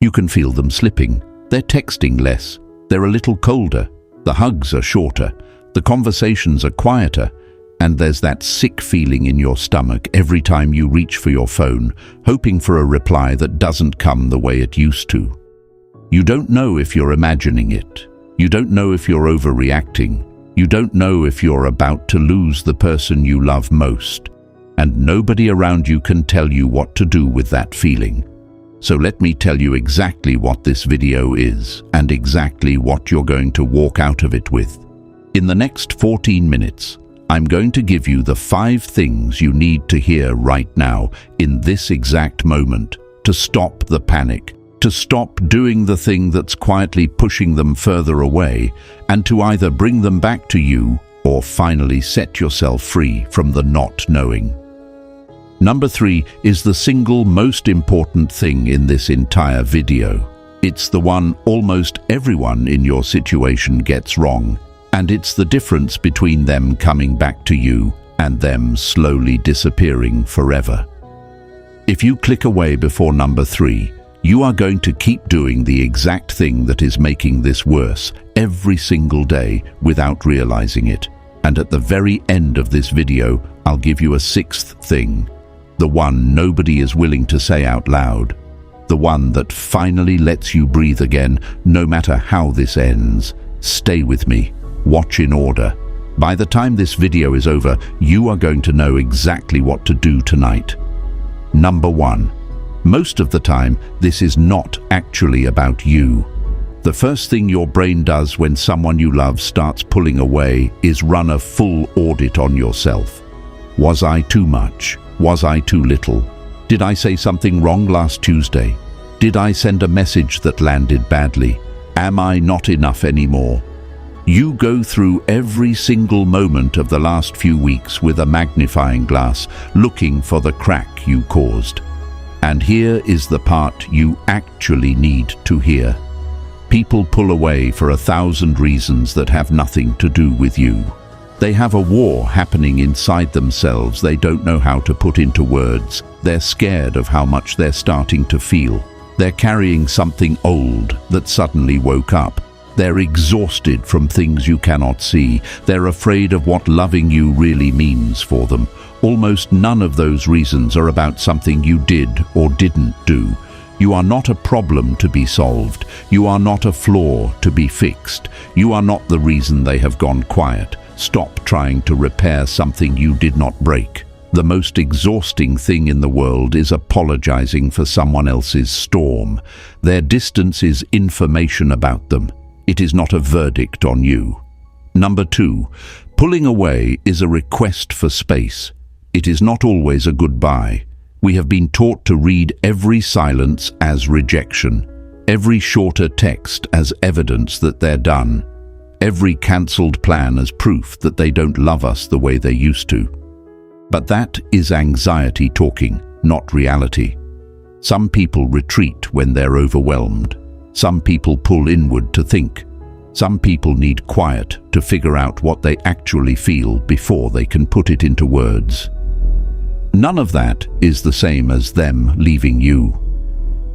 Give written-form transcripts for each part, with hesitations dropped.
You can feel them slipping. They're texting less. They're a little colder. The hugs are shorter. The conversations are quieter. And there's that sick feeling in your stomach every time you reach for your phone, hoping for a reply that doesn't come the way it used to. You don't know if you're imagining it. You don't know if you're overreacting. You don't know if you're about to lose the person you love most. And nobody around you can tell you what to do with that feeling. So let me tell you exactly what this video is and exactly what you're going to walk out of it with. In the next 14 minutes, I'm going to give you the 5 things you need to hear right now in this exact moment to stop the panic, to stop doing the thing that's quietly pushing them further away, and to either bring them back to you or finally set yourself free from the not knowing. Number 3 is the single most important thing in this entire video. It's the one almost everyone in your situation gets wrong, and it's the difference between them coming back to you and them slowly disappearing forever. If you click away before number 3, you are going to keep doing the exact thing that is making this worse every single day without realizing it. And at the very end of this video, I'll give you a 6th thing. The one nobody is willing to say out loud. The one that finally lets you breathe again, no matter how this ends. Stay with me. Watch in order. By the time this video is over, you are going to know exactly what to do tonight. Number 1. Most of the time, this is not actually about you. The first thing your brain does when someone you love starts pulling away is run a full audit on yourself. Was I too much? Was I too little? Did I say something wrong last Tuesday? Did I send a message that landed badly? Am I not enough anymore? You go through every single moment of the last few weeks with a magnifying glass, looking for the crack you caused. And here is the part you actually need to hear. People pull away for 1,000 reasons that have nothing to do with you. They have a war happening inside themselves they don't know how to put into words. They're scared of how much they're starting to feel. They're carrying something old that suddenly woke up. They're exhausted from things you cannot see. They're afraid of what loving you really means for them. Almost none of those reasons are about something you did or didn't do. You are not a problem to be solved. You are not a flaw to be fixed. You are not the reason they have gone quiet. Stop trying to repair something you did not break. The most exhausting thing in the world is apologizing for someone else's storm. Their distance is information about them. It is not a verdict on you. Number 2, pulling away is a request for space. It is not always a goodbye. We have been taught to read every silence as rejection, every shorter text as evidence that they're done, every cancelled plan as proof that they don't love us the way they used to. But that is anxiety talking, not reality. Some people retreat when they're overwhelmed. Some people pull inward to think. Some people need quiet to figure out what they actually feel before they can put it into words. None of that is the same as them leaving you.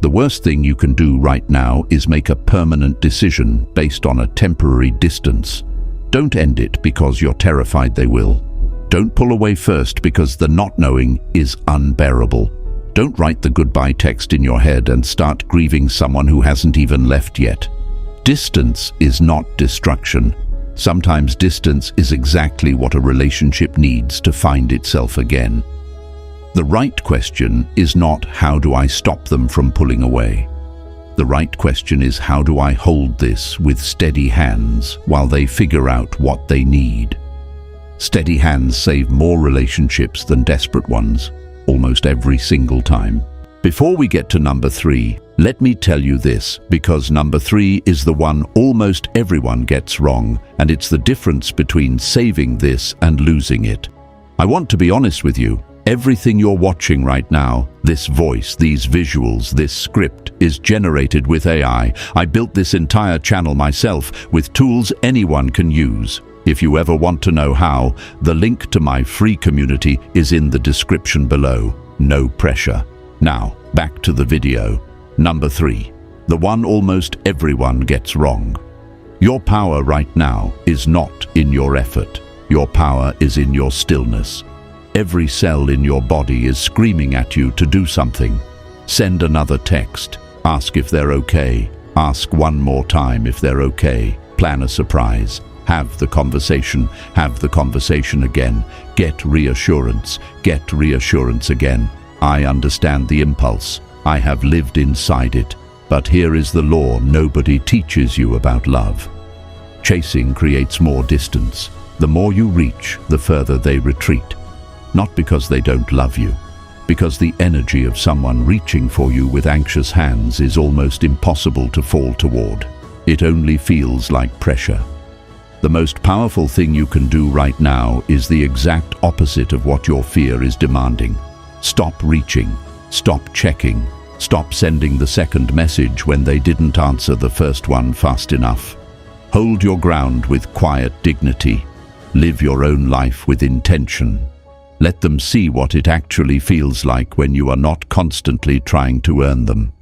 The worst thing you can do right now is make a permanent decision based on a temporary distance. Don't end it because you're terrified they will. Don't pull away first because the not knowing is unbearable. Don't write the goodbye text in your head and start grieving someone who hasn't even left yet. Distance is not destruction. Sometimes distance is exactly what a relationship needs to find itself again. The right question is not how do I stop them from pulling away. The right question is how do I hold this with steady hands while they figure out what they need. Steady hands save more relationships than desperate ones, almost every single time. Before we get to number 3, let me tell you this, because number 3 is the one almost everyone gets wrong, and it's the difference between saving this and losing it. I want to be honest with you. Everything you're watching right now, this voice, these visuals, this script, is generated with AI. I built this entire channel myself with tools anyone can use. If you ever want to know how, the link to my free community is in the description below. No pressure. Now, back to the video. Number 3. the one almost everyone gets wrong. Your power right now is not in your effort. Your power is in your stillness. Every cell in your body is screaming at you to do something. Send another text. Ask if they're okay. Ask one more time if they're okay. Plan a surprise. Have the conversation again. Get reassurance again. I understand the impulse. I have lived inside it. But here is the law nobody teaches you about love. Chasing creates more distance. The more you reach, the further they retreat. Not because they don't love you, because the energy of someone reaching for you with anxious hands is almost impossible to fall toward. It only feels like pressure. The most powerful thing you can do right now is the exact opposite of what your fear is demanding. Stop reaching. Stop checking. Stop sending the second message when they didn't answer the first one fast enough. Hold your ground with quiet dignity. Live your own life with intention. Let them see what it actually feels like when you are not constantly trying to earn them.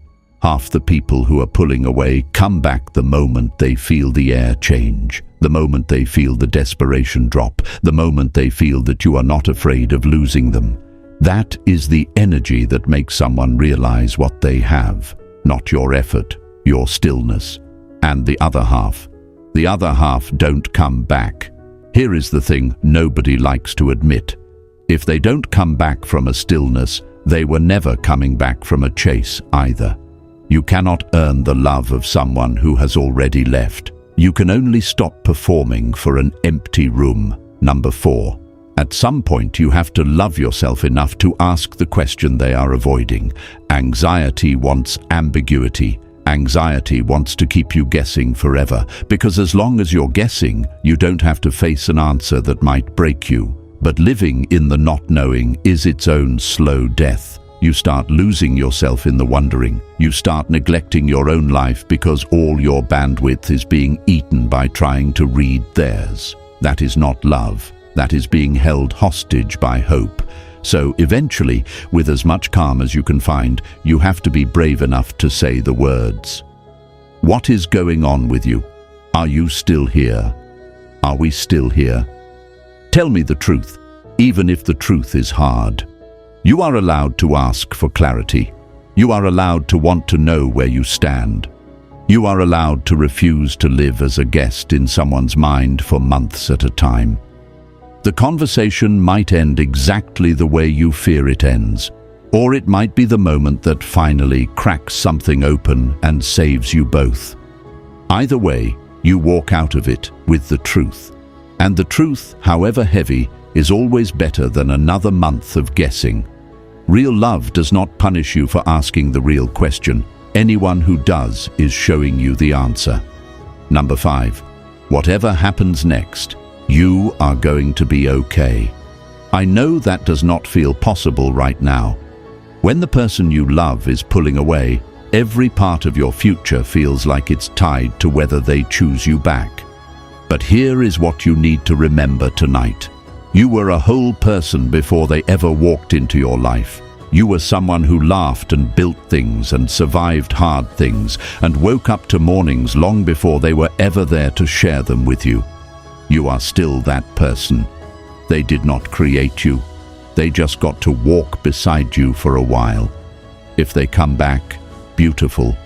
Half the people who are pulling away come back the moment they feel the air change, the moment they feel the desperation drop, the moment they feel that you are not afraid of losing them. That is the energy that makes someone realize what they have, not your effort, your stillness. And the other half don't come back. Here is the thing nobody likes to admit. If they don't come back from a stillness, they were never coming back from a chase either. You cannot earn the love of someone who has already left. You can only stop performing for an empty room. Number 4. At some point you have to love yourself enough to ask the question they are avoiding. Anxiety wants ambiguity. Anxiety wants to keep you guessing forever, because as long as you're guessing, you don't have to face an answer that might break you. But living in the not knowing is its own slow death. You start losing yourself in the wondering. You start neglecting your own life because all your bandwidth is being eaten by trying to read theirs. That is not love. That is being held hostage by hope. So eventually, with as much calm as you can find, you have to be brave enough to say the words. What is going on with you? Are you still here? Are we still here? Tell me the truth, even if the truth is hard. You are allowed to ask for clarity. You are allowed to want to know where you stand. You are allowed to refuse to live as a guest in someone's mind for months at a time. The conversation might end exactly the way you fear it ends, or it might be the moment that finally cracks something open and saves you both. Either way, you walk out of it with the truth. And the truth, however heavy, is always better than another month of guessing. Real love does not punish you for asking the real question. Anyone who does is showing you the answer. Number 5. Whatever happens next, you are going to be okay. I know that does not feel possible right now. When the person you love is pulling away, every part of your future feels like it's tied to whether they choose you back. But here is what you need to remember tonight. You were a whole person before they ever walked into your life. You were someone who laughed and built things and survived hard things and woke up to mornings long before they were ever there to share them with you. You are still that person. They did not create you. They just got to walk beside you for a while. If they come back, beautiful.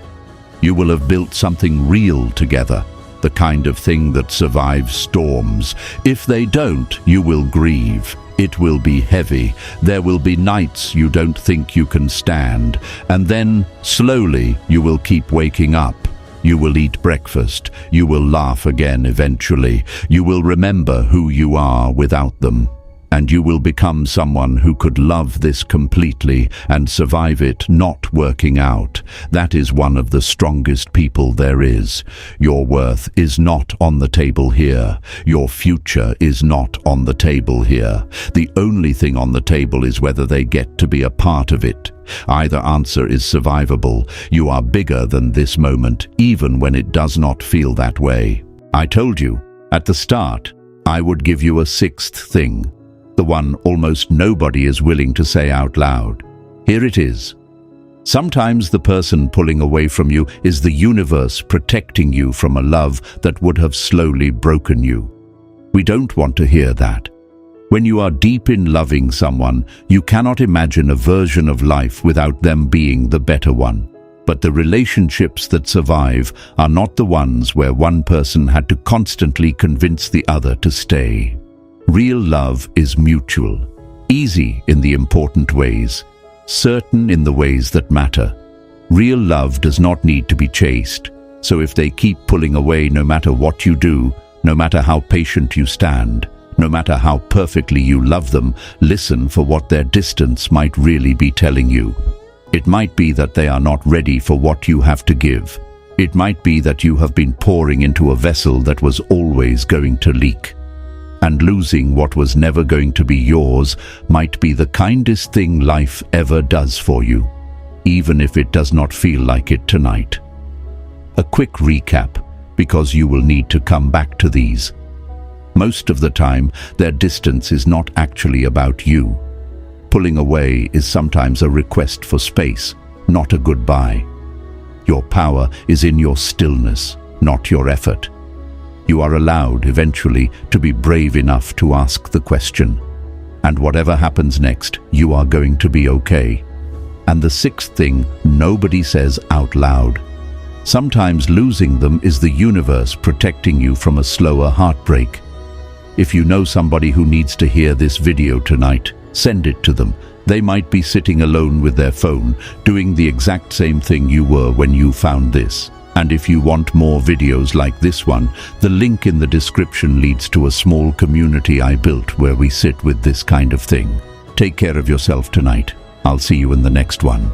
You will have built something real together, the kind of thing that survives storms. If they don't, you will grieve. It will be heavy. There will be nights you don't think you can stand. And then, slowly, you will keep waking up. You will eat breakfast. You will laugh again eventually. You will remember who you are without them. And you will become someone who could love this completely and survive it not working out. That is one of the strongest people there is. Your worth is not on the table here. Your future is not on the table here. The only thing on the table is whether they get to be a part of it. Either answer is survivable. You are bigger than this moment, even when it does not feel that way. I told you, at the start, I would give you a sixth thing. The one almost nobody is willing to say out loud. Here it is. Sometimes the person pulling away from you is the universe protecting you from a love that would have slowly broken you. We don't want to hear that. When you are deep in loving someone, you cannot imagine a version of life without them being the better one. But the relationships that survive are not the ones where one person had to constantly convince the other to stay. Real love is mutual, easy in the important ways, certain in the ways that matter. Real love does not need to be chased, so if they keep pulling away no matter what you do, no matter how patient you stand, no matter how perfectly you love them, listen for what their distance might really be telling you. It might be that they are not ready for what you have to give. It might be that you have been pouring into a vessel that was always going to leak. And losing what was never going to be yours might be the kindest thing life ever does for you, even if it does not feel like it tonight. A quick recap, because you will need to come back to these. Most of the time, their distance is not actually about you. Pulling away is sometimes a request for space, not a goodbye. Your power is in your stillness, not your effort. You are allowed, eventually, to be brave enough to ask the question. And whatever happens next, you are going to be okay. And the sixth thing nobody says out loud. Sometimes losing them is the universe protecting you from a slower heartbreak. If you know somebody who needs to hear this video tonight, send it to them. They might be sitting alone with their phone, doing the exact same thing you were when you found this. And if you want more videos like this one, the link in the description leads to a small community I built where we sit with this kind of thing. Take care of yourself tonight. I'll see you in the next one.